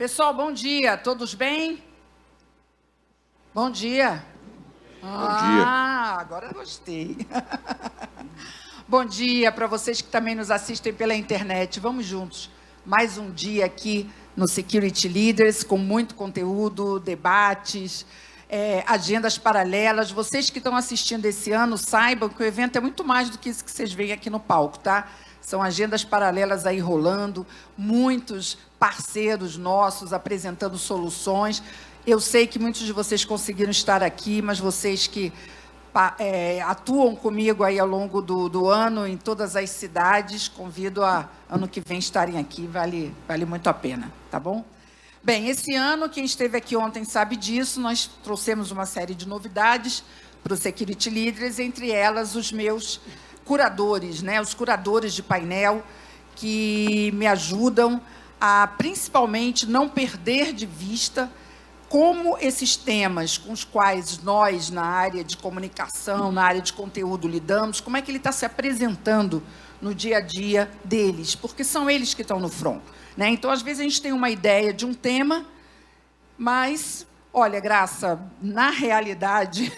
Pessoal, bom dia. Todos bem? Bom dia. Agora eu gostei. Bom dia para vocês que também nos assistem pela internet. Vamos juntos. Mais um dia aqui no Security Leaders, com muito conteúdo, debates, agendas paralelas. Vocês que estão assistindo esse ano, saibam que o evento é muito mais do que isso que vocês veem aqui no palco, tá? São agendas paralelas aí rolando, muitos parceiros nossos apresentando soluções. Eu sei que muitos de vocês conseguiram estar aqui, mas vocês que atuam comigo aí ao longo do ano em todas as cidades, convido a ano que vem estarem aqui, vale muito a pena, tá bom? Bem, esse ano, quem esteve aqui ontem sabe disso, nós trouxemos uma série de novidades para o Security Leaders, entre elas os meus curadores, né, os curadores de painel, que me ajudam a, principalmente, não perder de vista como esses temas com os quais nós, na área de comunicação, na área de conteúdo, lidamos, como é que ele está se apresentando no dia a dia deles, porque são eles que estão no front, né? Então, às vezes, a gente tem uma ideia de um tema, mas, olha, Graça, na realidade,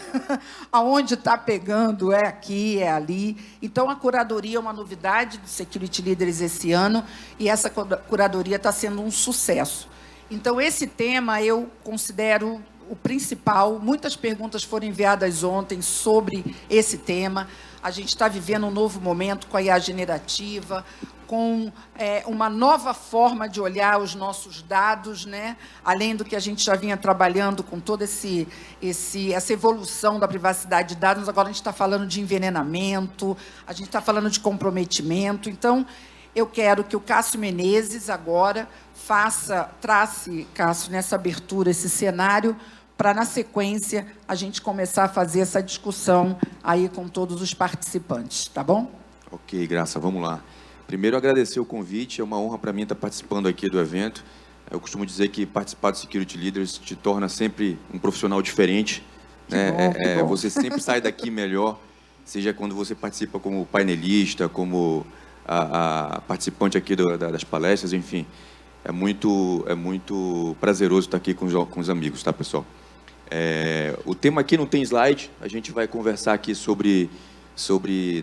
aonde está pegando é aqui, é ali. Então, a curadoria é uma novidade do Security Leaders esse ano, e essa curadoria está sendo um sucesso. Então, esse tema eu considero o principal. Muitas perguntas foram enviadas ontem sobre esse tema. A gente está vivendo um novo momento com a IA generativa, com uma nova forma de olhar os nossos dados, né? Além do que a gente já vinha trabalhando com toda essa evolução da privacidade de dados, agora a gente está falando de envenenamento, a gente está falando de comprometimento. Então, eu quero que o Cássio Menezes agora trace, Cássio, nessa abertura, esse cenário, para, na sequência, a gente começar a fazer essa discussão aí com todos os participantes, tá bom? Ok, Graça, vamos lá. Primeiro, agradecer o convite, é uma honra para mim estar participando aqui do evento. Eu costumo dizer que participar do Security Leaders te torna sempre um profissional diferente, né? Que bom. Você sempre sai daqui melhor, seja quando você participa como painelista, como a participante aqui das palestras, enfim. É muito prazeroso estar aqui com os amigos, tá, pessoal? O tema aqui não tem slide, a gente vai conversar aqui sobre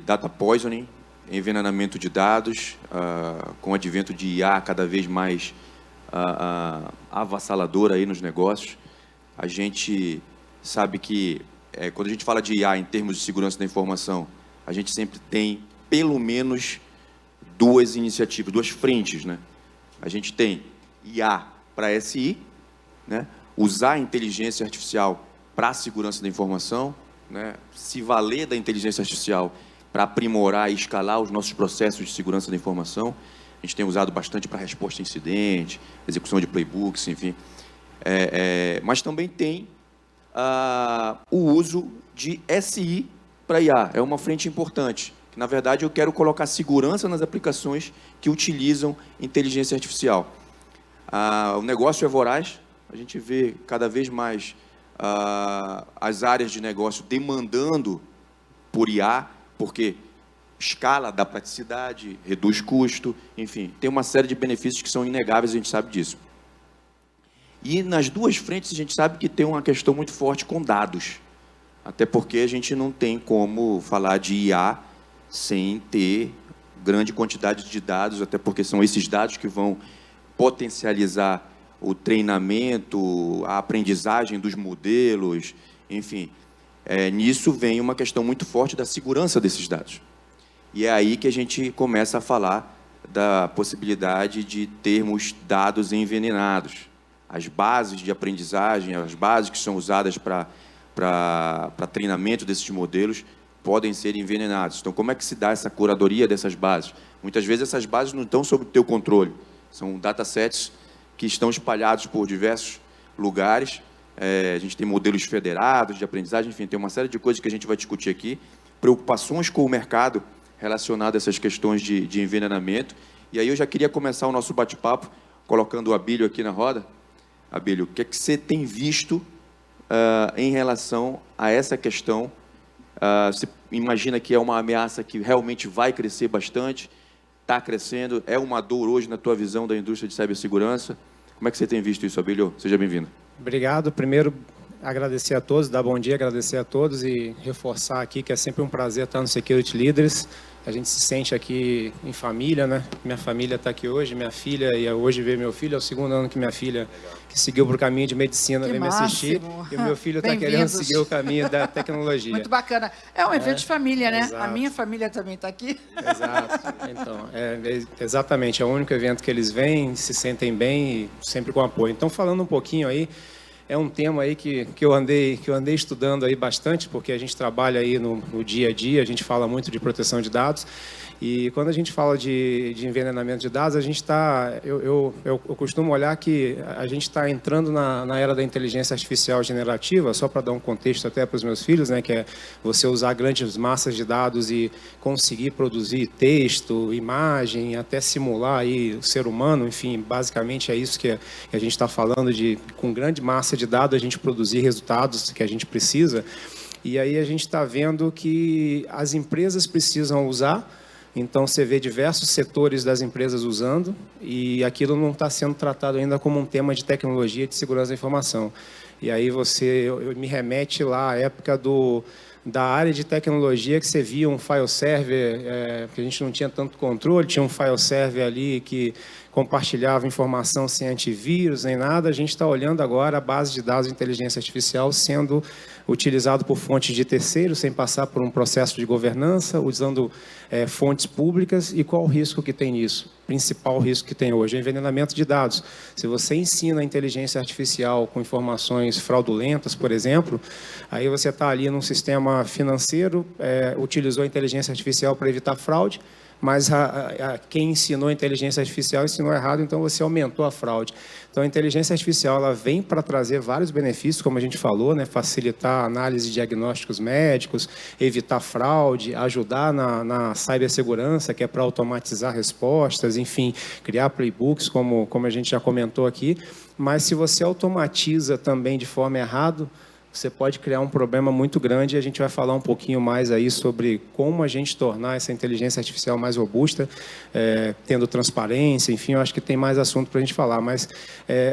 data poisoning, envenenamento de dados, com o advento de IA cada vez mais avassaladora aí nos negócios. A gente sabe que, quando a gente fala de IA em termos de segurança da informação, a gente sempre tem, pelo menos, duas iniciativas, duas frentes, né? A gente tem IA para SI, né? Usar a inteligência artificial para a segurança da informação, né? Se valer da inteligência artificial para aprimorar e escalar os nossos processos de segurança da informação. A gente tem usado bastante para resposta a incidente, execução de playbooks, enfim. Mas também tem o uso de SI para IA. É uma frente importante. Na verdade, eu quero colocar segurança nas aplicações que utilizam inteligência artificial. O negócio é voraz, a gente vê cada vez mais as áreas de negócio demandando por IA, porque escala, dá praticidade, reduz custo, enfim, tem uma série de benefícios que são inegáveis, a gente sabe disso. E nas duas frentes a gente sabe que tem uma questão muito forte com dados, até porque a gente não tem como falar de IA sem ter grande quantidade de dados, até porque são esses dados que vão potencializar o treinamento, a aprendizagem dos modelos, enfim. Nisso vem uma questão muito forte da segurança desses dados. E é aí que a gente começa a falar da possibilidade de termos dados envenenados. As bases de aprendizagem, as bases que são usadas para treinamento desses modelos, podem ser envenenados. Então, como é que se dá essa curadoria dessas bases? Muitas vezes essas bases não estão sob o teu controle. São datasets que estão espalhados por diversos lugares. A gente tem modelos federados de aprendizagem, enfim, tem uma série de coisas que a gente vai discutir aqui. Preocupações com o mercado relacionadas a essas questões de envenenamento. E aí eu já queria começar o nosso bate-papo colocando o Abílio aqui na roda. Abílio, o que é que você tem visto em relação a essa questão? Você imagina que é uma ameaça que realmente vai crescer bastante, está crescendo, é uma dor hoje na tua visão da indústria de cibersegurança? Como é que você tem visto isso, Abílio? Seja bem-vindo. Obrigado. Primeiro, agradecer a todos, dar bom dia, agradecer a todos e reforçar aqui que é sempre um prazer estar no Security Leaders. A gente se sente aqui em família, né? Minha família está aqui hoje, minha filha, e hoje veio meu filho, é o segundo ano que minha filha, que seguiu para o caminho de medicina, vem me assistir, e o meu filho está querendo seguir o caminho da tecnologia. Muito bacana. É um evento de família, né? Exato. A minha família também está aqui. Exato. Então, exatamente, é o único evento que eles vêm, se sentem bem e sempre com apoio. Então, falando um pouquinho aí, é um tema aí que eu andei estudando aí bastante, porque a gente trabalha aí no dia a dia, a gente fala muito de proteção de dados, e quando a gente fala de envenenamento de dados, a gente está, eu costumo olhar que a gente está entrando na era da inteligência artificial generativa, só para dar um contexto até para os meus filhos, né, que é você usar grandes massas de dados e conseguir produzir texto, imagem, até simular aí o ser humano, enfim, basicamente é isso que a gente está falando, de com grande massa de dados a gente produzir resultados que a gente precisa. E aí a gente está vendo que as empresas precisam usar. Então, você vê diversos setores das empresas usando e aquilo não está sendo tratado ainda como um tema de tecnologia de segurança da informação. E aí eu me remete lá à época da área de tecnologia que você via um file server, que a gente não tinha tanto controle, tinha um file server ali que compartilhava informação sem antivírus, nem nada. A gente está olhando agora a base de dados de inteligência artificial sendo utilizado por fontes de terceiros, sem passar por um processo de governança, usando fontes públicas. E qual o risco que tem nisso? Principal risco que tem hoje é o envenenamento de dados. Se você ensina a inteligência artificial com informações fraudulentas, por exemplo, aí você está ali num sistema financeiro, utilizou a inteligência artificial para evitar fraude, mas quem ensinou a inteligência artificial ensinou errado, então você aumentou a fraude. Então, a inteligência artificial ela vem para trazer vários benefícios, como a gente falou, né? Facilitar a análise de diagnósticos médicos, evitar fraude, ajudar na cibersegurança, que é para automatizar respostas, enfim, criar playbooks, como a gente já comentou aqui. Mas se você automatiza também de forma errada, você pode criar um problema muito grande, e a gente vai falar um pouquinho mais aí sobre como a gente tornar essa inteligência artificial mais robusta, tendo transparência, enfim, eu acho que tem mais assunto para a gente falar, mas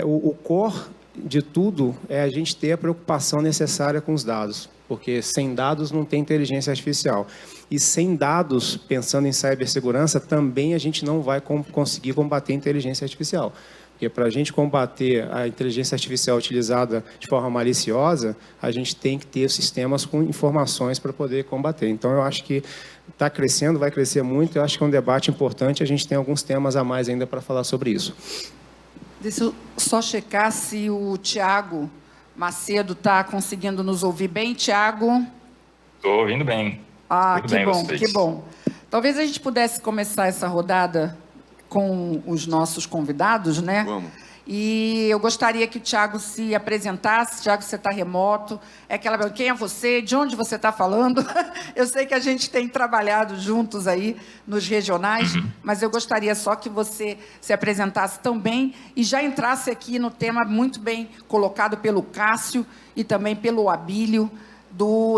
o core de tudo é a gente ter a preocupação necessária com os dados, porque sem dados não tem inteligência artificial. E sem dados, pensando em cibersegurança, também a gente não vai conseguir combater a inteligência artificial. Porque para a gente combater a inteligência artificial utilizada de forma maliciosa, a gente tem que ter sistemas com informações para poder combater. Então, eu acho que está crescendo, vai crescer muito. Eu acho que é um debate importante. A gente tem alguns temas a mais ainda para falar sobre isso. Deixa eu só checar se o Tiago Macedo está conseguindo nos ouvir bem. Tiago? Estou ouvindo bem. Tudo bem, bom, vocês? Que bom. Talvez a gente pudesse começar essa rodada com os nossos convidados, né? Vamos. E eu gostaria que o Tiago se apresentasse. Tiago, você está remoto. Quem é você? De onde você está falando? Eu sei que a gente tem trabalhado juntos aí nos regionais, mas eu gostaria só que você se apresentasse também e já entrasse aqui no tema muito bem colocado pelo Cássio e também pelo Abílio,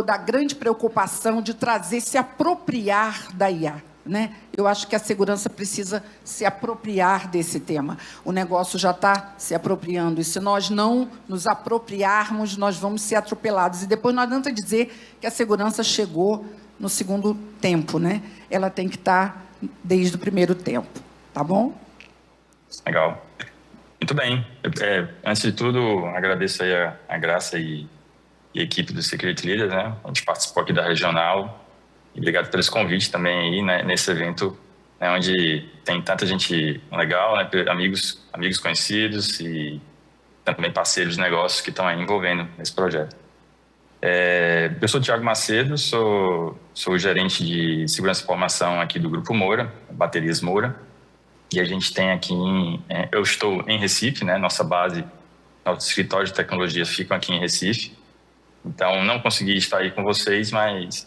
da grande preocupação de se apropriar da IA. Né? Eu acho que a segurança precisa se apropriar desse tema. O negócio já está se apropriando. E se nós não nos apropriarmos, nós vamos ser atropelados. E depois não adianta dizer que a segurança chegou no segundo tempo. Né? Ela tem que estar desde o primeiro tempo. Tá bom? Legal. Muito bem. Antes de tudo, agradeço aí a Graça e a equipe do Security Leaders. Né? A gente participou aqui da Regional. Obrigado pelo convite também aí, né, nesse evento, né, onde tem tanta gente legal, né, amigos conhecidos e também parceiros de negócios que estão aí envolvendo nesse projeto. Eu sou o Tiago Macedo, sou o gerente de segurança e informação aqui do Grupo Moura, Baterias Moura, e a gente tem aqui, eu estou em Recife, né, nossa base, nosso escritório de tecnologia ficam aqui em Recife, então não consegui estar aí com vocês, mas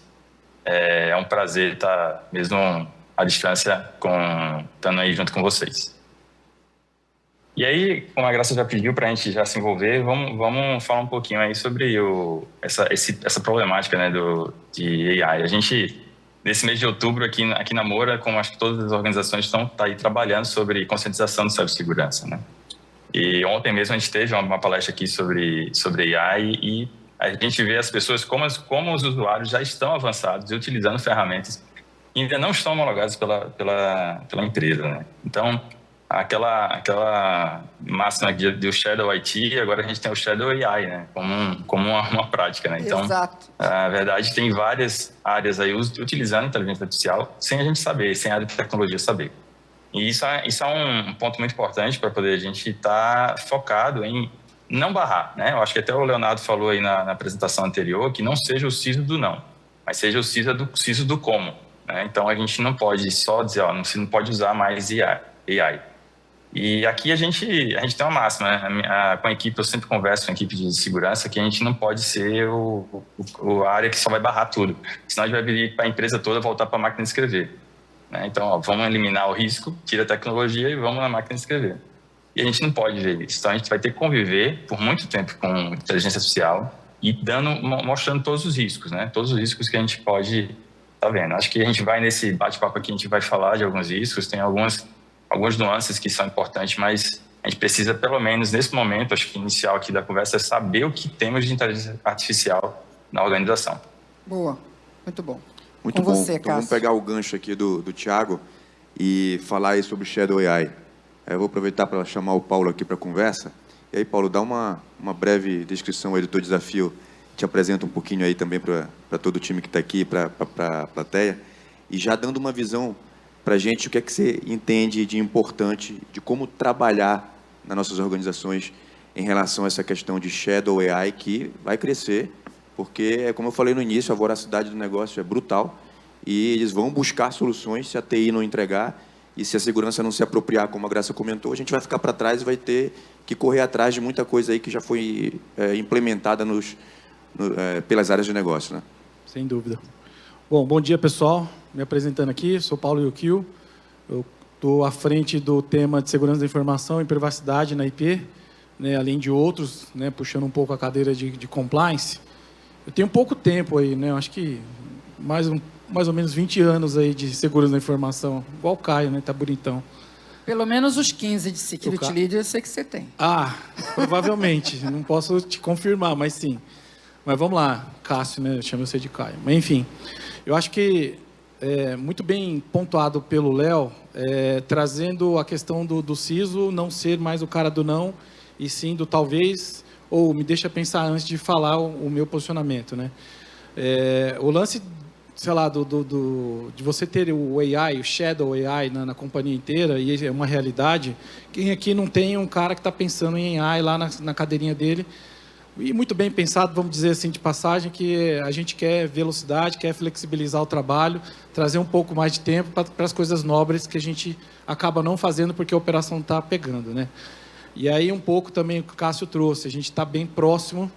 é um prazer estar mesmo à distância estando aí junto com vocês. E aí, como a Graça já pediu para a gente já se envolver, vamos falar um pouquinho aí sobre essa problemática, né, de AI. A gente, nesse mês de outubro, aqui na Moura, como acho que todas as organizações estão aí trabalhando sobre conscientização de cibersegurança, né? E ontem mesmo a gente teve uma palestra aqui sobre AI e a gente vê as pessoas como os usuários já estão avançados e utilizando ferramentas que ainda não estão homologadas pela empresa, né? Então, aquela máxima do Shadow IT, agora a gente tem o Shadow AI, né? Como uma prática, né? Então, Exato. a verdade, tem várias áreas aí utilizando inteligência artificial sem a gente saber, sem a área de tecnologia saber. E isso é um ponto muito importante para poder a gente estar focado em não barrar, né? Eu acho que até o Leonardo falou aí na apresentação anterior que não seja o CISO do não, mas seja o CISO do como, né? Então, a gente não pode só dizer, você não pode usar mais AI. E aqui a gente tem uma máxima, né? Com a equipe, eu sempre converso com a equipe de segurança que a gente não pode ser a área que só vai barrar tudo, senão a gente vai vir para a empresa toda voltar para a máquina de escrever. Então, vamos eliminar o risco, tira a tecnologia e vamos na máquina de escrever. E a gente não pode ver isso. Então, a gente vai ter que conviver por muito tempo com inteligência artificial e mostrando todos os riscos, né? Todos os riscos que a gente pode estar vendo. Acho que a gente vai nesse bate-papo aqui, a gente vai falar de alguns riscos, tem algumas nuances que são importantes, mas a gente precisa, pelo menos nesse momento, acho que inicial aqui da conversa, é saber o que temos de inteligência artificial na organização. Boa, muito bom. Muito Com bom. você, Então, vamos pegar o gancho aqui do Thiago e falar aí sobre Shadow AI. Eu vou aproveitar para chamar o Paulo aqui para a conversa. E aí, Paulo, dá uma breve descrição aí do teu desafio. Te apresenta um pouquinho aí também para todo o time que está aqui, para a plateia. E já dando uma visão para a gente, o que é que você entende de importante, de como trabalhar nas nossas organizações em relação a essa questão de Shadow AI, que vai crescer, porque, como eu falei no início, a voracidade do negócio é brutal e eles vão buscar soluções se a TI não entregar e se a segurança não se apropriar, como a Graça comentou, a gente vai ficar para trás e vai ter que correr atrás de muita coisa aí que já foi implementada pelas áreas de negócio, né? Sem dúvida. Bom dia, pessoal. Me apresentando aqui, sou Paulo Yukio. Eu estou à frente do tema de segurança da informação e privacidade na IP, né, além de outros, né, puxando um pouco a cadeira de compliance. Eu tenho pouco tempo aí, né, acho que mais ou menos 20 anos aí de segurança da informação, igual o Caio, né, tá bonitão. Pelo menos os 15 de Security Leader eu sei que você tem. Provavelmente, não posso te confirmar, mas sim. Mas vamos lá, Cássio, né, eu chamo você de Caio. Mas enfim, eu acho que muito bem pontuado pelo Léo, trazendo a questão do CISO não ser mais o cara do não, e sim do talvez, ou me deixa pensar antes de falar o meu posicionamento, né? O lance, sei lá, de você ter o AI, o Shadow AI na companhia inteira, e é uma realidade, quem aqui não tem um cara que está pensando em AI lá na cadeirinha dele, e muito bem pensado, vamos dizer assim, de passagem, que a gente quer velocidade, quer flexibilizar o trabalho, trazer um pouco mais de tempo para as coisas nobres que a gente acaba não fazendo porque a operação está pegando, né? E aí um pouco também o que o Cássio trouxe, a gente está bem próximo,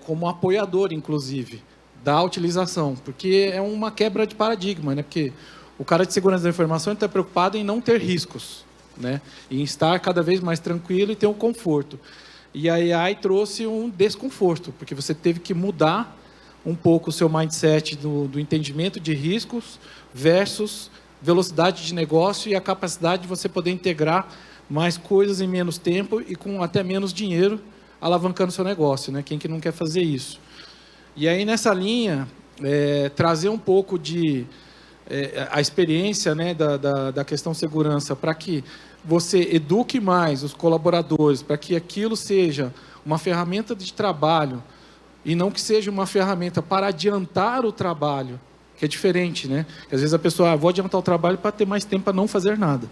como apoiador, inclusive, da utilização, porque é uma quebra de paradigma, né? Porque o cara de segurança da informação está preocupado em não ter riscos, né? Em estar cada vez mais tranquilo e ter um conforto. E a AI trouxe um desconforto, porque você teve que mudar um pouco o seu mindset do entendimento de riscos versus velocidade de negócio e a capacidade de você poder integrar mais coisas em menos tempo e com até menos dinheiro, alavancando o seu negócio, né? Quem que não quer fazer isso? E aí, nessa linha, trazer um pouco a experiência, né, da questão segurança para que você eduque mais os colaboradores, para que aquilo seja uma ferramenta de trabalho e não que seja uma ferramenta para adiantar o trabalho, que é diferente, né? Às vezes a pessoa, vou adiantar o trabalho para ter mais tempo para não fazer nada,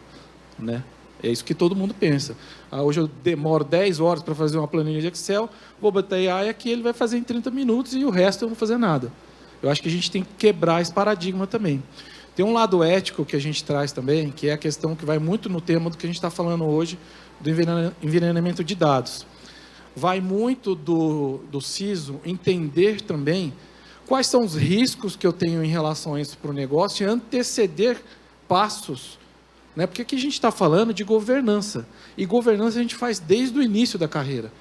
né? É isso que todo mundo pensa. Hoje eu demoro 10 horas para fazer uma planilha de Excel, vou botar AI aqui, ele vai fazer em 30 minutos e o resto eu não vou fazer nada. Eu acho que a gente tem que quebrar esse paradigma também. Tem um lado ético que a gente traz também, que é a questão que vai muito no tema do que a gente está falando hoje, do envenenamento de dados. Vai muito do CISO entender também quais são os riscos que eu tenho em relação a isso para o negócio e anteceder passos, né? Porque aqui a gente está falando de governança, e governança a gente faz desde o início da carreira.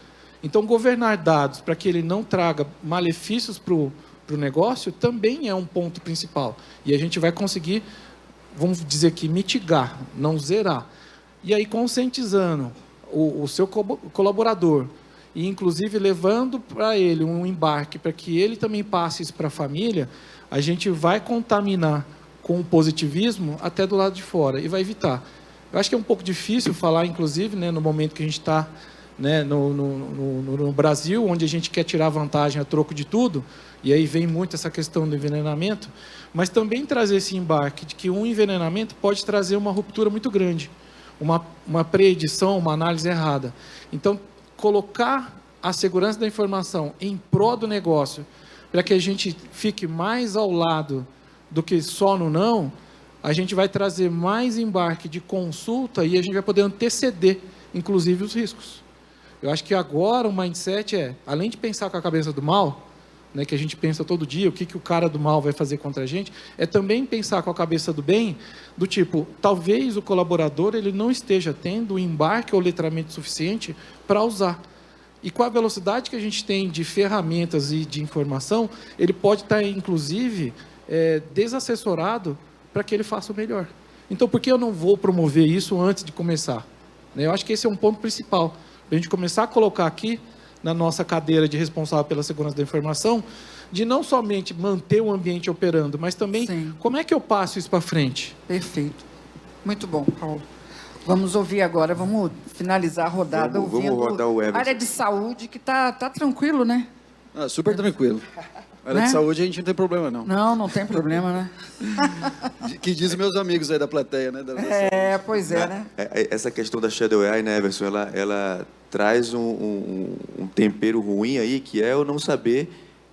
Então, governar dados para que ele não traga malefícios para o negócio também é um ponto principal. E a gente vai conseguir, vamos dizer que mitigar, não zerar. E aí, conscientizando o seu colaborador, e inclusive levando para ele um embarque para que ele também passe isso para a família, a gente vai contaminar com o positivismo até do lado de fora e vai evitar. Eu acho que é um pouco difícil falar, inclusive, né, no momento que a gente está, né, no Brasil, onde a gente quer tirar vantagem a troco de tudo, e aí vem muito essa questão do envenenamento, mas também trazer esse embarque de que um envenenamento pode trazer uma ruptura muito grande, uma pré-edição, uma análise errada. Então, colocar a segurança da informação em prol do negócio, para que a gente fique mais ao lado do que só no não, a gente vai trazer mais embarque de consulta e a gente vai poder anteceder, inclusive, os riscos. Eu acho que agora o mindset é, além de pensar com a cabeça do mal, né, que a gente pensa todo dia, o que o cara do mal vai fazer contra a gente, é também pensar com a cabeça do bem, do tipo, talvez o colaborador ele não esteja tendo o embarque ou letramento suficiente para usar. E com a velocidade que a gente tem de ferramentas e de informação, ele pode estar, inclusive, desassessorado para que ele faça o melhor. Então, por que eu não vou promover isso antes de começar? Eu acho que esse é um ponto principal. A gente começar a colocar aqui, na nossa cadeira de responsável pela segurança da informação, de não somente manter o ambiente operando, mas também Sim. Como é que eu passo isso para frente? Perfeito. Muito bom, Paulo. Vamos ouvir agora, vamos finalizar a rodada Vamos ouvindo rodar o Everson. a área de saúde, que tá tranquilo, né? Super tranquilo. A área Né? de saúde a gente não tem problema, não. Não tem problema, né? Que dizem meus amigos aí da plateia, né? Pois é, né? Essa questão da Shadow AI, né, Everson, ela traz um tempero ruim aí, que é eu não saber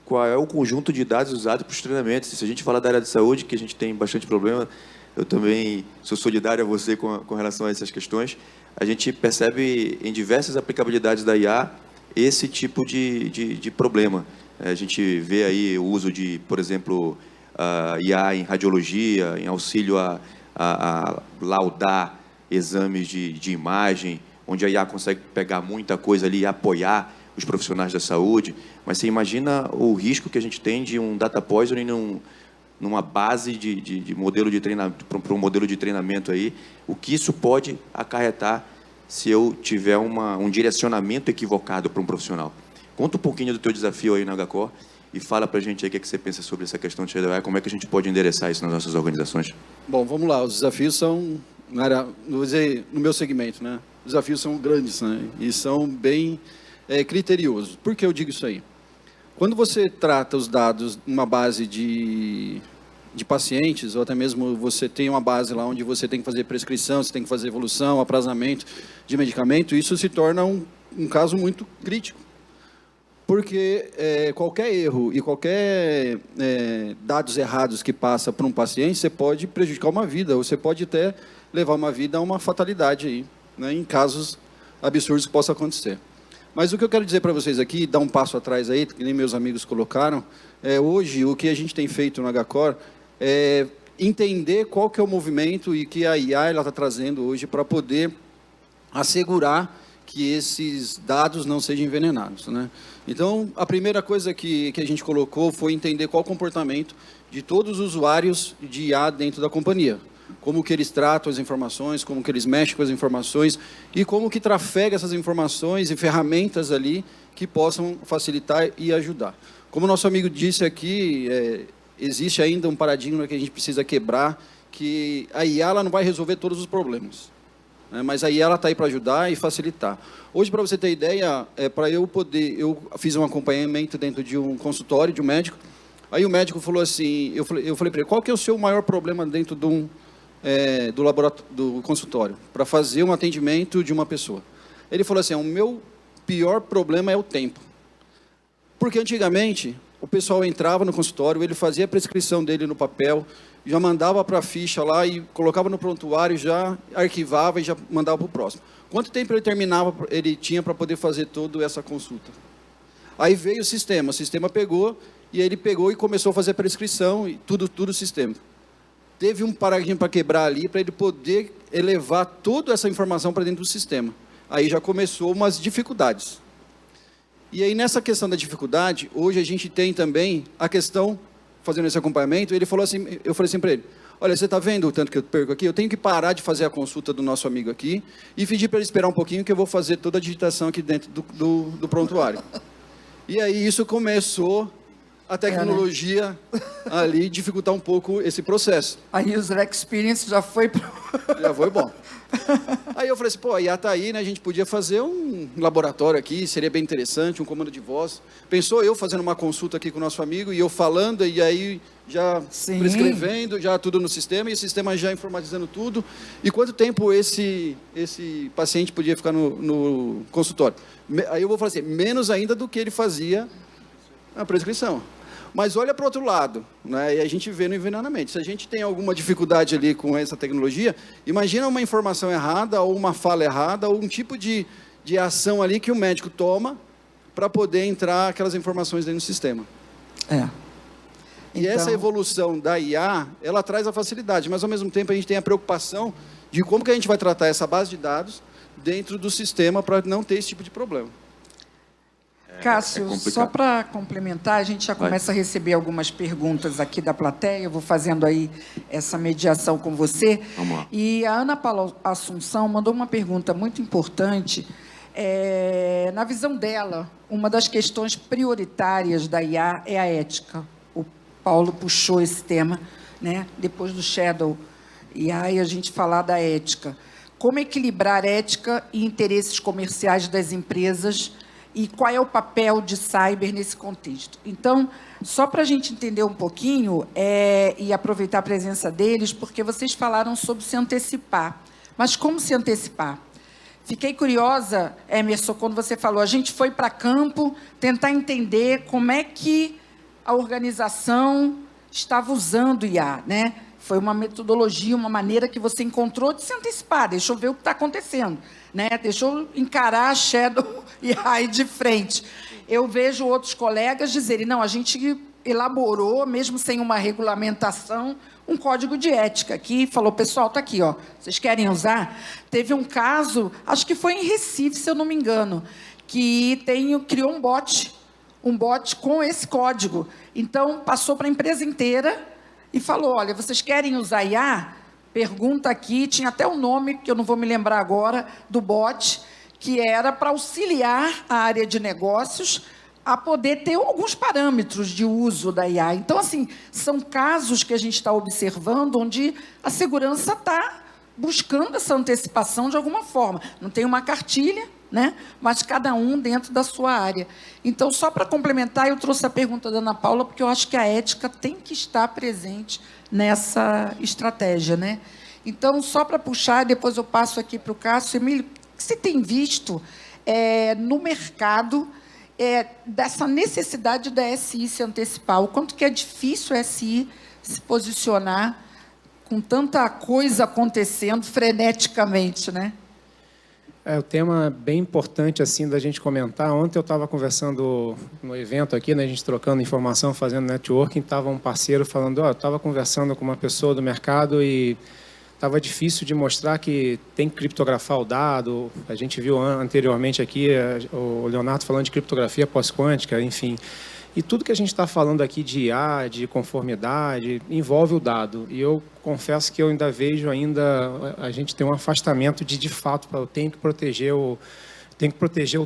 qual é o conjunto de dados usados para os treinamentos. Se a gente falar da área de saúde, que a gente tem bastante problema, eu também sou solidário a você com relação a essas questões, a gente percebe em diversas aplicabilidades da IA esse tipo de problema. A gente vê aí o uso de, por exemplo, IA em radiologia, em auxílio a laudar exames de imagem, onde a IA consegue pegar muita coisa ali e apoiar os profissionais da saúde. Mas você imagina o risco que a gente tem de um data poisoning numa base de modelo de treinamento, para um modelo de treinamento aí, o que isso pode acarretar se eu tiver um direcionamento equivocado para um profissional. Conta um pouquinho do teu desafio aí na HCOR e fala para a gente aí o que você pensa sobre essa questão de Shadow AI, como é que a gente pode endereçar isso nas nossas organizações. Bom, vamos lá. Os desafios são, vou dizer, no meu segmento, né? Os desafios são grandes, né? E são bem criteriosos. Por que eu digo isso aí? Quando você trata os dados numa base de pacientes, ou até mesmo você tem uma base lá onde você tem que fazer prescrição, você tem que fazer evolução, aprazamento de medicamento, isso se torna um caso muito crítico. Porque qualquer erro e qualquer dados errados que passa para um paciente, você pode prejudicar uma vida, ou você pode até levar uma vida a uma fatalidade aí, né, em casos absurdos que possam acontecer. Mas o que eu quero dizer para vocês aqui, dar um passo atrás aí, que nem meus amigos colocaram, hoje o que a gente tem feito no HCOR é entender qual que é o movimento e que a IA está trazendo hoje para poder assegurar que esses dados não sejam envenenados, né? Então, a primeira coisa que a gente colocou foi entender qual o comportamento de todos os usuários de IA dentro da companhia. Como que eles tratam as informações, como que eles mexem com as informações e como que trafega essas informações e ferramentas ali que possam facilitar e ajudar. Como o nosso amigo disse aqui, existe ainda um paradigma que a gente precisa quebrar, que a IA ela não vai resolver todos os problemas. Mas aí ela está aí para ajudar e facilitar. Hoje, para você ter ideia, eu fiz um acompanhamento dentro de um consultório de um médico. Aí o médico falou assim, eu falei para ele, qual que é o seu maior problema dentro do laboratório, do consultório, para fazer um atendimento de uma pessoa? Ele falou assim, o meu pior problema é o tempo. Porque antigamente, o pessoal entrava no consultório, ele fazia a prescrição dele no papel, já mandava para a ficha lá e colocava no prontuário, já arquivava e já mandava para o próximo. Quanto tempo ele tinha para poder fazer toda essa consulta? Aí veio o sistema pegou, e ele pegou e começou a fazer a prescrição, e tudo o sistema. Teve um paradigma para quebrar ali, para ele poder elevar toda essa informação para dentro do sistema. Aí já começou umas dificuldades. E aí, nessa questão da dificuldade, hoje a gente tem também a questão, fazendo esse acompanhamento, eu falei assim para ele, olha, você está vendo o tanto que eu perco aqui? Eu tenho que parar de fazer a consulta do nosso amigo aqui e pedir para ele esperar um pouquinho que eu vou fazer toda a digitação aqui dentro do prontuário. E aí isso começou a tecnologia ali dificultar um pouco esse processo. A user experience já foi pro... Já foi bom. Aí eu falei assim, pô, a IA está aí, né? A gente podia fazer um laboratório aqui, seria bem interessante, um comando de voz. Pensou eu fazendo uma consulta aqui com o nosso amigo e eu falando, e aí já Sim. prescrevendo, já tudo no sistema, e o sistema já informatizando tudo. E quanto tempo esse paciente podia ficar no consultório? Aí eu vou falar assim, menos ainda do que ele fazia na prescrição. Mas olha para o outro lado, né? E a gente vê no envenenamento. Se a gente tem alguma dificuldade ali com essa tecnologia, imagina uma informação errada, ou uma fala errada, ou um tipo de ação ali que o médico toma para poder entrar aquelas informações dentro do sistema. E essa evolução da IA, ela traz a facilidade, mas ao mesmo tempo a gente tem a preocupação de como que a gente vai tratar essa base de dados dentro do sistema para não ter esse tipo de problema. Cássio, só para complementar, a gente já começa a receber algumas perguntas aqui da plateia, eu vou fazendo aí essa mediação com você. Vamos lá. E a Ana Paula Assunção mandou uma pergunta muito importante. Na visão dela, uma das questões prioritárias da IA é a ética. O Paulo puxou esse tema, né? Depois do Shadow AI, a gente falar da ética. Como equilibrar ética e interesses comerciais das empresas e qual é o papel de cyber nesse contexto. Então, só para a gente entender um pouquinho e aproveitar a presença deles, porque vocês falaram sobre se antecipar. Mas como se antecipar? Fiquei curiosa, Emerson, quando você falou, a gente foi para campo tentar entender como é que a organização estava usando o IA, né? Foi uma metodologia, uma maneira que você encontrou de se antecipar. Deixa eu ver o que está acontecendo, né? Deixa eu encarar a Shadow AI de frente. Eu vejo outros colegas dizerem, não, a gente elaborou, mesmo sem uma regulamentação, um código de ética que falou, pessoal, está aqui, ó, vocês querem usar? Teve um caso, acho que foi em Recife, se eu não me engano, que criou um bot com esse código. Então, passou para a empresa inteira e falou, olha, vocês querem usar IA? Pergunta aqui, tinha até o nome, que eu não vou me lembrar agora, do bot, que era para auxiliar a área de negócios a poder ter alguns parâmetros de uso da IA. Então, assim, são casos que a gente está observando onde a segurança está buscando essa antecipação de alguma forma. Não tem uma cartilha, né? Mas cada um dentro da sua área. Então, só para complementar, eu trouxe a pergunta da Ana Paula, porque eu acho que a ética tem que estar presente nessa estratégia, né? Então, só para puxar, depois eu passo aqui para o Cássio. Emílio, o que você tem visto no mercado dessa necessidade da SI se antecipar? O quanto que é difícil a SI se posicionar com tanta coisa acontecendo freneticamente, né? O tema bem importante assim da gente comentar. Ontem eu estava conversando no evento aqui, né, a gente trocando informação, fazendo networking, estava um parceiro falando, eu estava conversando com uma pessoa do mercado e estava difícil de mostrar que tem que criptografar o dado. A gente viu anteriormente aqui o Leonardo falando de criptografia pós-quântica, enfim. E tudo que a gente está falando aqui de IA, de conformidade, envolve o dado. E eu confesso que eu ainda vejo a gente tem um afastamento de fato, eu tenho que proteger o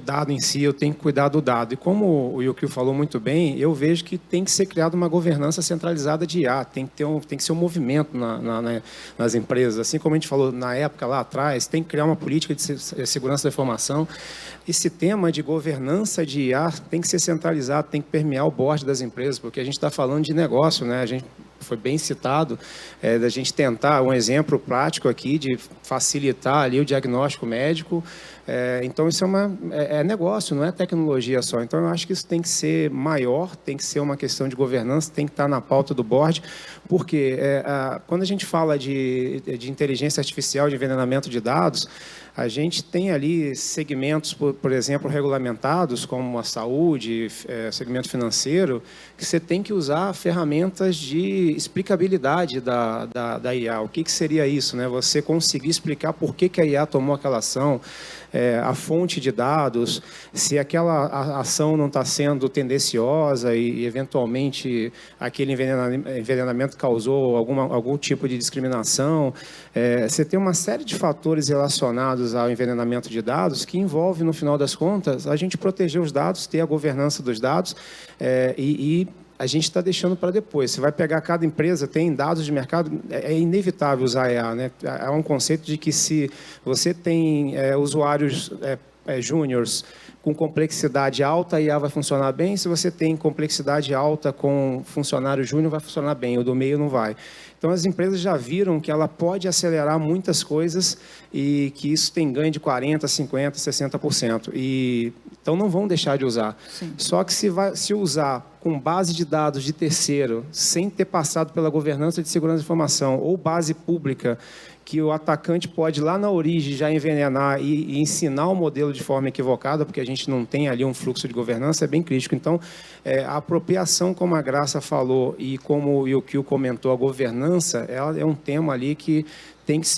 dado em si, eu tenho que cuidar do dado. E como o Yukio falou muito bem, eu vejo que tem que ser criada uma governança centralizada de IA, tem que ser um movimento nas empresas. Assim como a gente falou na época, lá atrás, tem que criar uma política de segurança da informação. Esse tema de governança de IA tem que ser centralizado, tem que permear o board das empresas, porque a gente está falando de negócio, né? A gente foi bem citado, da gente tentar um exemplo prático aqui de facilitar ali o diagnóstico médico. Então, isso é negócio, não é tecnologia só. Então, eu acho que isso tem que ser maior, tem que ser uma questão de governança, tem que estar na pauta do board, porque quando a gente fala de inteligência artificial, de envenenamento de dados, a gente tem ali segmentos, por exemplo, regulamentados, como a saúde, segmento financeiro, que você tem que usar ferramentas de explicabilidade da IA. O que seria isso, né? Você conseguir explicar por que a IA tomou aquela ação, a fonte de dados, se aquela ação não está sendo tendenciosa e eventualmente, aquele envenenamento causou algum tipo de discriminação. Você tem uma série de fatores relacionados ao envenenamento de dados que envolve, no final das contas, a gente proteger os dados, ter a governança dos dados e a gente está deixando para depois. Você vai pegar cada empresa, tem dados de mercado, é inevitável usar IA, né? Há um conceito de que se você tem usuários júniors com complexidade alta, a IA vai funcionar bem. Se você tem complexidade alta com funcionário júnior, vai funcionar bem. O do meio não vai. Então, as empresas já viram que ela pode acelerar muitas coisas e que isso tem ganho de 40%, 50%, 60%. Então, não vão deixar de usar. Sim. Só que se usar com base de dados de terceiro, sem ter passado pela governança de segurança de informação, ou base pública, que o atacante pode, lá na origem, já envenenar e ensinar o modelo de forma equivocada, porque a gente não tem ali um fluxo de governança, é bem crítico. Então, a apropriação, como a Graça falou, e como o Yukio comentou, a governança, ela é um tema ali que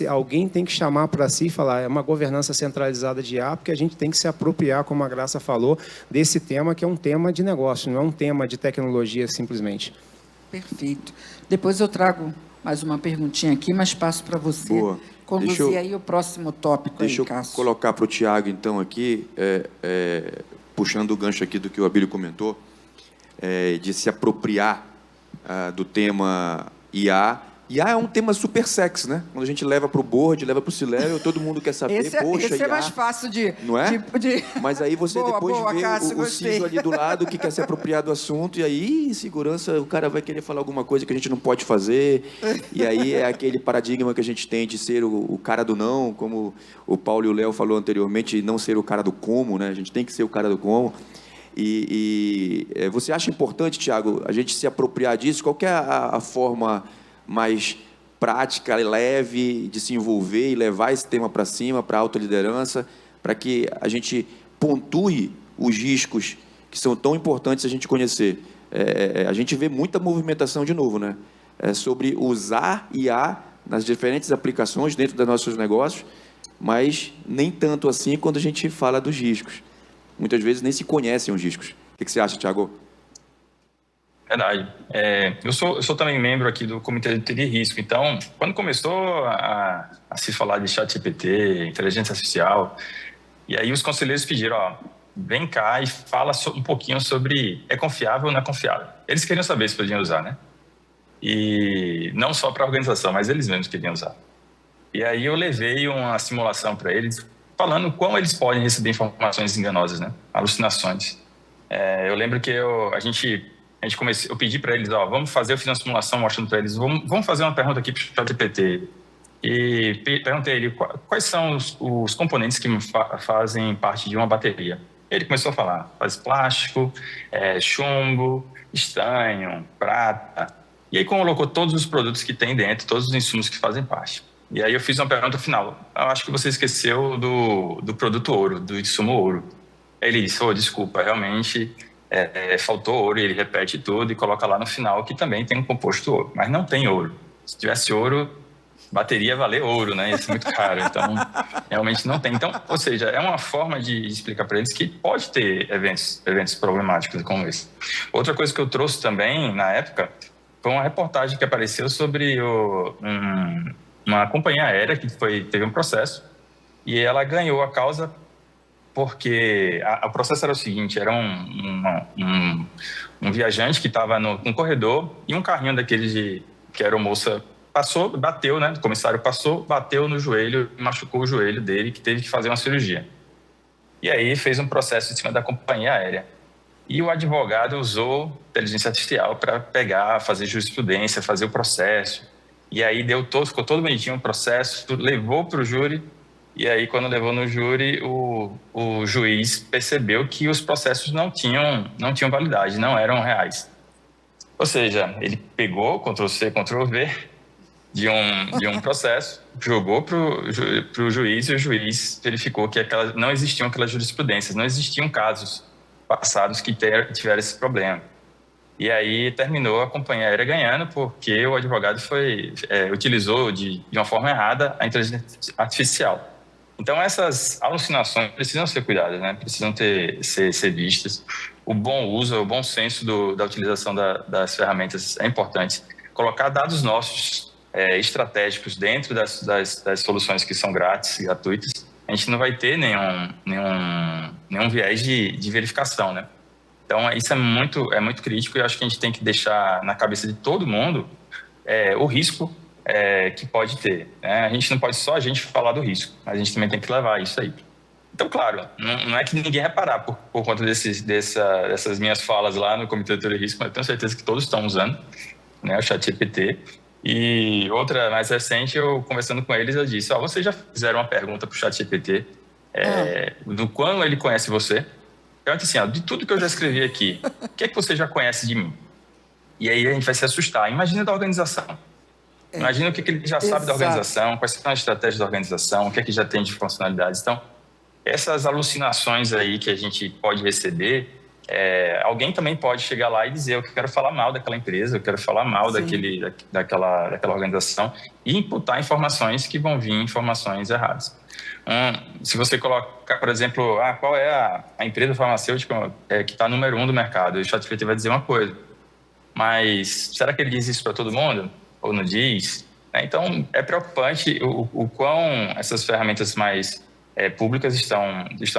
alguém tem que chamar para si e falar, é uma governança centralizada de IA, porque a gente tem que se apropriar, como a Graça falou, desse tema, que é um tema de negócio, não é um tema de tecnologia, simplesmente. Perfeito. Depois eu trago mais uma perguntinha aqui, mas passo para você. Boa. Conduzir aí o próximo tópico. Deixa eu colocar para o Tiago, então, aqui, puxando o gancho aqui do que o Abílio comentou, de se apropriar do tema IA. IA é um tema super sexy, né? Quando a gente leva para o board, leva para o C-Level, todo mundo quer saber, poxa, esse IA... é mais fácil de... Não é? Mas aí você depois vê Cássio, o CISO ali do lado que quer se apropriar do assunto, e aí, segurança, o cara vai querer falar alguma coisa que a gente não pode fazer, e aí é aquele paradigma que a gente tem de ser o cara do não, como o Paulo e o Léo falou anteriormente, não ser o cara do como, né? A gente tem que ser o cara do como. Você acha importante, Tiago, a gente se apropriar disso? Qual que é a forma mais prática e leve de se envolver e levar esse tema para cima, para a autoliderança, para que a gente pontue os riscos que são tão importantes a gente conhecer? A gente vê muita movimentação de novo, né? Sobre usar IA nas diferentes aplicações dentro dos nossos negócios, mas nem tanto assim quando a gente fala dos riscos. Muitas vezes nem se conhecem os riscos. O que você acha, Tiago? Verdade. Eu sou também membro aqui do Comitê de Risco. Então, quando começou a se falar de ChatGPT, inteligência artificial, e aí os conselheiros pediram, vem cá e fala um pouquinho sobre é confiável ou não é confiável. Eles queriam saber se podiam usar, né? E não só para a organização, mas eles mesmos queriam usar. E aí eu levei uma simulação para eles, falando como eles podem receber informações enganosas, né? Alucinações. Eu lembro que eu pedi para eles, eu fiz uma simulação mostrando para eles, vamos fazer uma pergunta aqui para o ChatGPT. E perguntei a ele quais são os componentes que fazem parte de uma bateria. Ele começou a falar, faz plástico, chumbo, estanho, prata. E aí colocou todos os produtos que tem dentro, todos os insumos que fazem parte. E aí eu fiz uma pergunta final. Eu acho que você esqueceu do produto ouro, do insumo ouro. Ele disse, desculpa, realmente... faltou ouro, e ele repete tudo e coloca lá no final que também tem um composto ouro, mas não tem ouro. Se tivesse ouro, bateria ia valer ouro, né? Ia ser muito caro, então realmente não tem. Então, ou seja, é uma forma de explicar para eles que pode ter eventos problemáticos como esse. Outra coisa que eu trouxe também na época foi uma reportagem que apareceu sobre uma companhia aérea que teve um processo e ela ganhou a causa porque o processo era o seguinte, era um viajante que estava num corredor e um carrinho daqueles que a aeromoça passou, bateu, né? O comissário passou, bateu no joelho, machucou o joelho dele, que teve que fazer uma cirurgia. E aí fez um processo em cima da companhia aérea. E o advogado usou inteligência artificial para fazer jurisprudência, fazer o processo. E aí ficou todo bonitinho o processo, levou para o júri. E aí, quando levou no júri, o juiz percebeu que os processos não tinham validade, não eram reais. Ou seja, ele pegou Ctrl+C, Ctrl+V de um processo, jogou para o juiz e o juiz verificou que não existiam aquelas jurisprudências, não existiam casos passados que tiveram esse problema. E aí terminou a companhia aérea ganhando porque o advogado utilizou de uma forma errada a inteligência artificial. Então, essas alucinações precisam ser cuidadas, né? Precisam ser vistas. O bom uso, o bom senso da utilização das ferramentas é importante. Colocar dados nossos estratégicos dentro das soluções que são gratuitas, a gente não vai ter nenhum viés de verificação, né? Então, isso é muito crítico e eu acho que a gente tem que deixar na cabeça de todo mundo o risco que pode ter, né? A gente não pode só a gente falar do risco, mas a gente também tem que levar isso aí. Então, claro, não é que ninguém vai parar por conta dessas minhas falas lá no Comitê de Risco, mas eu tenho certeza que todos estão usando, né, o ChatGPT. E outra mais recente, eu conversando com eles, eu disse, vocês já fizeram uma pergunta para o ChatGPT do quão ele conhece você? Pergunta assim, de tudo que eu já escrevi aqui, o que é que você já conhece de mim? E aí a gente vai se assustar. Imagina da organização. Imagina o que ele já sabe da organização, quais são as estratégias da organização, o que é que já tem de funcionalidades. Então, essas alucinações aí que a gente pode receber, alguém também pode chegar lá e dizer, eu quero falar mal daquela empresa, eu quero falar mal daquela organização e imputar informações que vão vir informações erradas. Se você colocar, por exemplo, qual é a empresa farmacêutica que está número 1 do mercado, o ChatGPT vai dizer uma coisa, mas será que ele diz isso para todo mundo? Ou não diz? Então, é preocupante o quão essas ferramentas mais públicas estão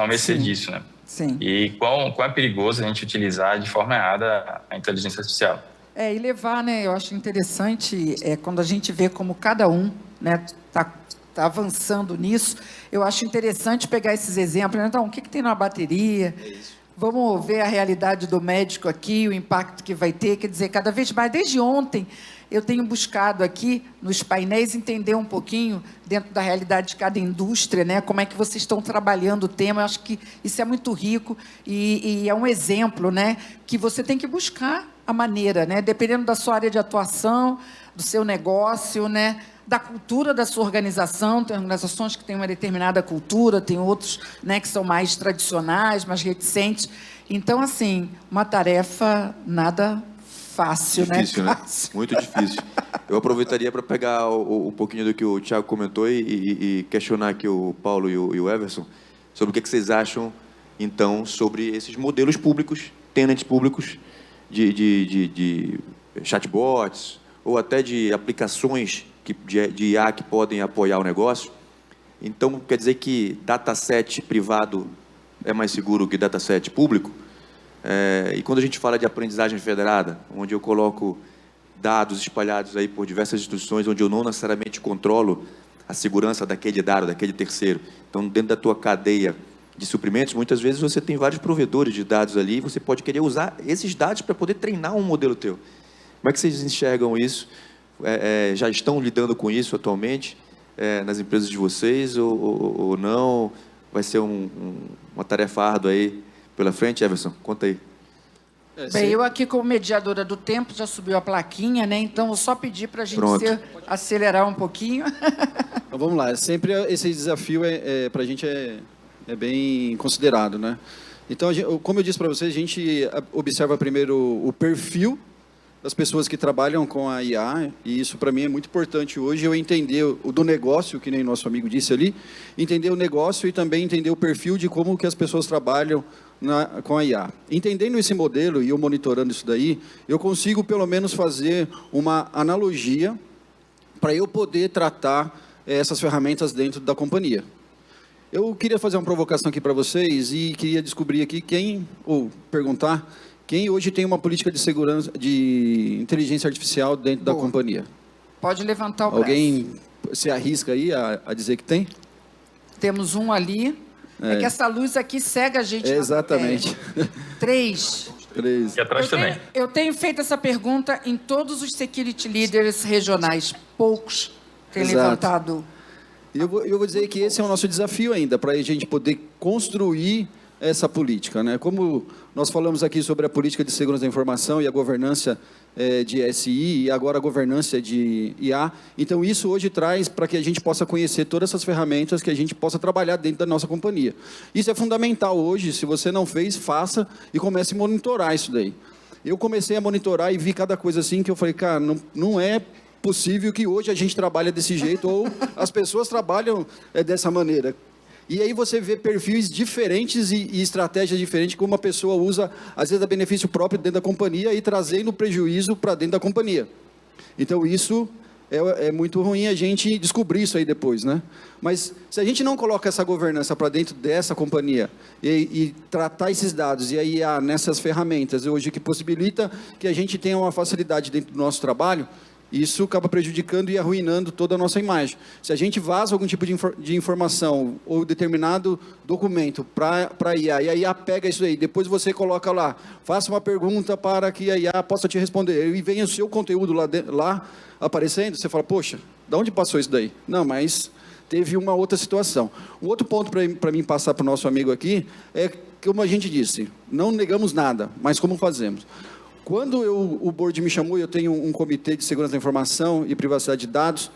à mercê disso, né? Sim. E quão é perigoso a gente utilizar de forma errada a inteligência artificial. E levar, né? Eu acho interessante quando a gente vê como cada um, né, tá avançando nisso. Eu acho interessante pegar esses exemplos, né? Então, o que tem na bateria? Vamos ver a realidade do médico aqui, o impacto que vai ter. Quer dizer, cada vez mais, desde ontem, eu tenho buscado aqui, nos painéis, entender um pouquinho, dentro da realidade de cada indústria, né, como é que vocês estão trabalhando o tema. Eu acho que isso é muito rico e é um exemplo, né, que você tem que buscar a maneira, né, dependendo da sua área de atuação, do seu negócio, né, da cultura da sua organização. Tem organizações que têm uma determinada cultura, tem outros, né, que são mais tradicionais, mais reticentes. Então, assim, uma tarefa nada fácil, difícil, né? Fácil. Muito difícil. Eu aproveitaria para pegar um pouquinho do que o Thiago comentou e questionar aqui o Paulo e o Everson sobre o que vocês acham, então, sobre esses modelos públicos, tenants públicos de chatbots ou até de aplicações de IA que podem apoiar o negócio. Então, quer dizer que dataset privado é mais seguro que dataset público? E quando a gente fala de aprendizagem federada, onde eu coloco dados espalhados aí por diversas instituições, onde eu não necessariamente controlo a segurança daquele dado, daquele terceiro. Então, dentro da tua cadeia de suprimentos, muitas vezes você tem vários provedores de dados ali, e você pode querer usar esses dados para poder treinar um modelo teu. Como é que vocês enxergam isso? Já estão lidando com isso atualmente nas empresas de vocês ou não? Vai ser uma tarefa árdua aí pela frente, Everson? Conta aí. Bem, eu aqui como mediadora do tempo, já subiu a plaquinha, né? Então, eu só pedir para a gente acelerar um pouquinho. Então, vamos lá. Sempre esse desafio para a gente é bem considerado, né? Então, como eu disse para vocês, a gente observa primeiro o perfil das pessoas que trabalham com a IA, e isso para mim é muito importante hoje, eu entender o do negócio, que nem nosso amigo disse ali, entender o negócio e também entender o perfil de como que as pessoas trabalham com a IA. Entendendo esse modelo e eu monitorando isso daí, eu consigo pelo menos fazer uma analogia para eu poder tratar essas ferramentas dentro da companhia. Eu queria fazer uma provocação aqui para vocês e queria descobrir aqui perguntar quem hoje tem uma política de segurança, de inteligência artificial dentro da companhia. Pode levantar o braço. Alguém se arrisca aí a dizer que tem? Temos um ali. É que essa luz aqui cega a gente. Exatamente. 3. E atrás também. Eu tenho feito essa pergunta em todos os security leaders regionais. Poucos têm levantado. Eu vou dizer que esse é o nosso desafio ainda, para a gente poder construir essa política, né? Como nós falamos aqui sobre a política de segurança da informação e a governança de SI e agora a governança de IA, então isso hoje traz para que a gente possa conhecer todas essas ferramentas que a gente possa trabalhar dentro da nossa companhia. Isso é fundamental hoje, se você não fez, faça e comece a monitorar isso daí. Eu comecei a monitorar e vi cada coisa assim que eu falei, cara, não é possível que hoje a gente trabalhe desse jeito ou as pessoas trabalham dessa maneira. E aí você vê perfis diferentes e estratégias diferentes que uma pessoa usa, às vezes, a benefício próprio dentro da companhia e trazendo prejuízo para dentro da companhia. Então, isso é muito ruim a gente descobrir isso aí depois, né? Mas se a gente não coloca essa governança para dentro dessa companhia e tratar esses dados, e aí há nessas ferramentas hoje que possibilita que a gente tenha uma facilidade dentro do nosso trabalho, isso acaba prejudicando e arruinando toda a nossa imagem. Se a gente vaza algum tipo de informação ou determinado documento para a IA, e a IA pega isso aí, depois você coloca lá, faça uma pergunta para que a IA possa te responder, e vem o seu conteúdo lá aparecendo, você fala, poxa, de onde passou isso daí? Não, mas teve uma outra situação. Um outro ponto para mim passar para o nosso amigo aqui é, como a gente disse, não negamos nada, mas como fazemos? Quando o board me chamou, eu tenho um comitê de segurança da informação e privacidade de dados,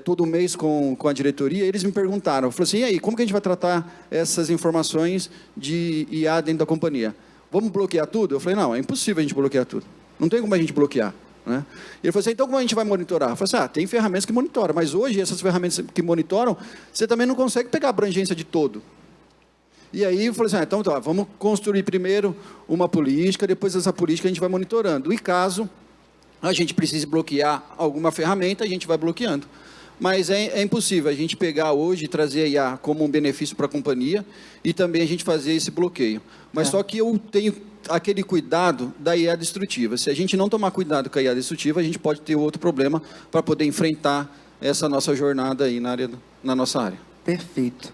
todo mês com a diretoria, eles me perguntaram, eu falei assim, e aí, como que a gente vai tratar essas informações de IA dentro da companhia? Vamos bloquear tudo? Eu falei, não, é impossível a gente bloquear tudo. Não tem como a gente bloquear. Né? Ele falou assim, então como a gente vai monitorar? Eu falei assim, tem ferramentas que monitoram, mas hoje essas ferramentas que monitoram, você também não consegue pegar a abrangência de todo. E aí eu falei assim, então tá, vamos construir primeiro uma política, depois dessa política a gente vai monitorando. E caso a gente precise bloquear alguma ferramenta, a gente vai bloqueando. Mas é impossível a gente pegar hoje e trazer a IA como um benefício para a companhia e também a gente fazer esse bloqueio. Mas só que eu tenho aquele cuidado da IA destrutiva. Se a gente não tomar cuidado com a IA destrutiva, a gente pode ter outro problema para poder enfrentar essa nossa jornada aí na nossa área. Perfeito.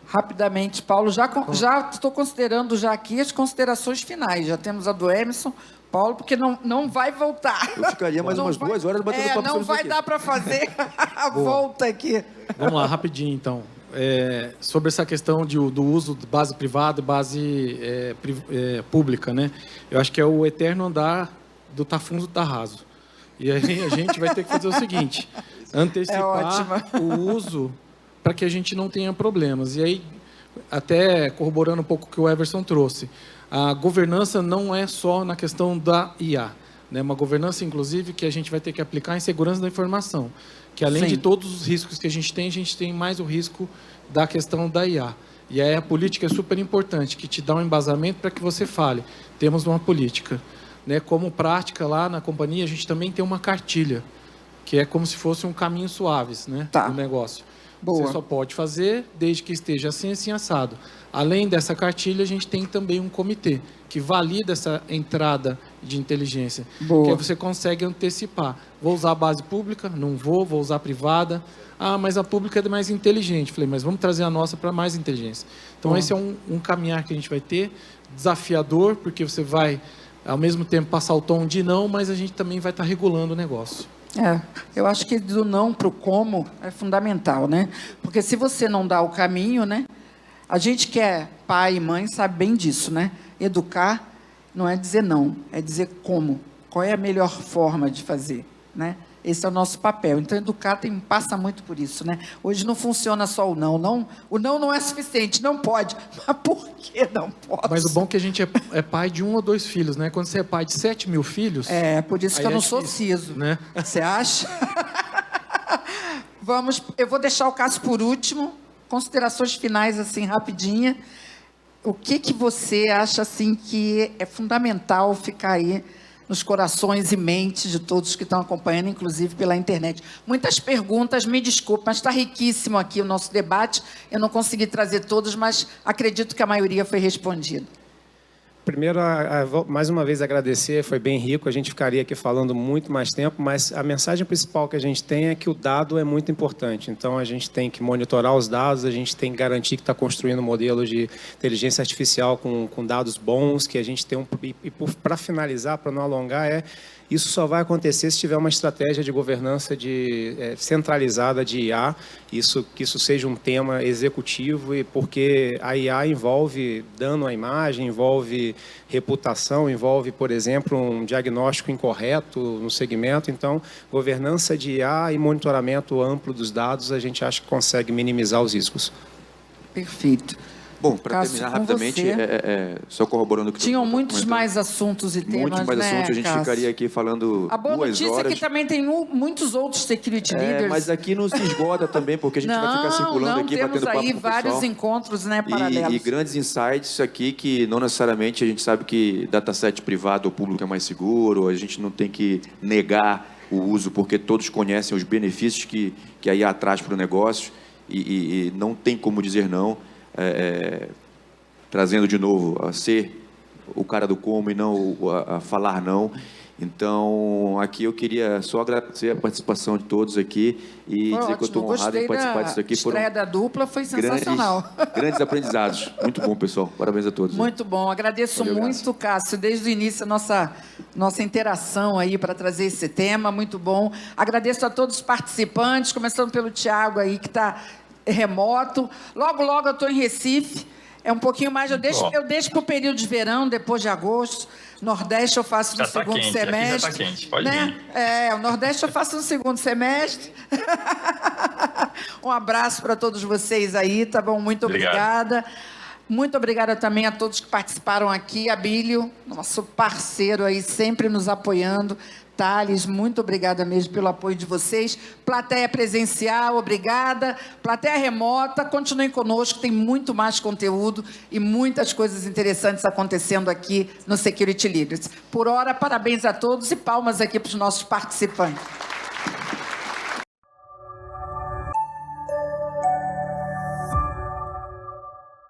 Rapidamente, Paulo, já estou considerando já aqui as considerações finais. Já temos a do Emerson, Paulo, porque não vai voltar. Eu ficaria mais umas 2 horas batendo papo não vai dar para fazer a volta aqui. Vamos lá, rapidinho, então. Sobre essa questão do uso de base privada e base pública, né? Eu acho que é o eterno andar do tá fundo, tá raso. E aí a gente vai ter que fazer o seguinte, antecipar o uso para que a gente não tenha problemas. E aí, até corroborando um pouco o que o Everson trouxe, a governança não é só na questão da IA, né? Uma governança, inclusive, que a gente vai ter que aplicar em segurança da informação, que além de todos os riscos que a gente tem mais o risco da questão da IA. E aí a política é super importante, que te dá um embasamento para que você fale, temos uma política. Né? Como prática lá na companhia, a gente também tem uma cartilha, que é como se fosse um caminho suaves, né? Do negócio. Boa. Você só pode fazer desde que esteja assim assado. Além dessa cartilha, a gente tem também um comitê que valida essa entrada de inteligência. Boa. Que aí você consegue antecipar. Vou usar a base pública? Não vou usar a privada. Ah, mas a pública é mais inteligente. Falei, mas vamos trazer a nossa para mais inteligência. Então, esse é um caminhar que a gente vai ter, desafiador, porque você vai, ao mesmo tempo, passar o tom de não, mas a gente também vai estar regulando o negócio. Eu acho que do não para o como é fundamental, né? Porque se você não dá o caminho, né? A gente que é pai e mãe sabe bem disso, né? Educar não é dizer não, é dizer como. Qual é a melhor forma de fazer, né? Esse é o nosso papel. Então, educar passa muito por isso, né? Hoje não funciona só o não. O não é suficiente, não pode. Mas por que não pode? Mas o bom é que a gente é pai de 1 ou 2 filhos, né? Quando você é pai de 7 mil filhos... por isso que eu não sou ciso. Né? Você acha? Eu vou deixar o Cássio por último. Considerações finais, assim, rapidinha. O que você acha, assim, que é fundamental ficar aí nos corações e mentes de todos que estão acompanhando, inclusive pela internet. Muitas perguntas, me desculpe, mas está riquíssimo aqui o nosso debate. Eu não consegui trazer todas, mas acredito que a maioria foi respondida. Primeiro, mais uma vez agradecer, foi bem rico, a gente ficaria aqui falando muito mais tempo, mas a mensagem principal que a gente tem é que o dado é muito importante. Então, a gente tem que monitorar os dados, a gente tem que garantir que está construindo um modelo de inteligência artificial com dados bons, que a gente tem E para finalizar, para não alongar, isso só vai acontecer se tiver uma estratégia de governança centralizada de IA, que isso seja um tema executivo, porque a IA envolve dano à imagem, envolve reputação, envolve, por exemplo, um diagnóstico incorreto no segmento. Então, governança de IA e monitoramento amplo dos dados, a gente acha que consegue minimizar os riscos. Perfeito. Bom, para Cássio, terminar com rapidamente, você. só corroborando o que Tinham eu tô muitos comentando. mais assuntos e temas, Muitos mais né, assuntos, a gente Cássio? ficaria aqui falando A boa 2 notícia é horas. que também tem muitos outros security leaders. Mas aqui não se esgota também, porque a gente vai ficar circulando aqui, temos batendo papo aí com o vários pessoal. encontros, né, paralelos. E grandes insights aqui que não necessariamente a gente sabe que dataset privado ou público é mais seguro, a gente não tem que negar o uso, porque todos conhecem os benefícios que aí há atrás para o negócio e não tem como dizer não, trazendo de novo a ser o cara do como e não a falar não. Então, aqui eu queria só agradecer a participação de todos aqui e Foi dizer que eu estou ótimo, honrado em participar disso aqui. A estreia da dupla foi sensacional. Grandes aprendizados. Muito bom, pessoal. Parabéns a todos. Muito bom. Agradeço Valeu, muito, Cássio, desde o início a nossa interação aí para trazer esse tema. Muito bom. Agradeço a todos os participantes, começando pelo Tiago aí, que está remoto. Logo, logo eu estou em Recife. É um pouquinho mais, eu deixo para o período de verão, depois de agosto. Nordeste eu faço no Já tá segundo quente, semestre. aqui já tá quente, pode né? vir. O Nordeste eu faço no segundo semestre. Um abraço para todos vocês aí, tá bom? Muito obrigada. Muito obrigada também a todos que participaram aqui. Abílio, nosso parceiro aí, sempre nos apoiando. Thales, muito obrigada mesmo pelo apoio de vocês. Plateia presencial, obrigada. Plateia remota, continuem conosco, tem muito mais conteúdo e muitas coisas interessantes acontecendo aqui no Security Leaders. Por hora, parabéns a todos e palmas aqui para os nossos participantes.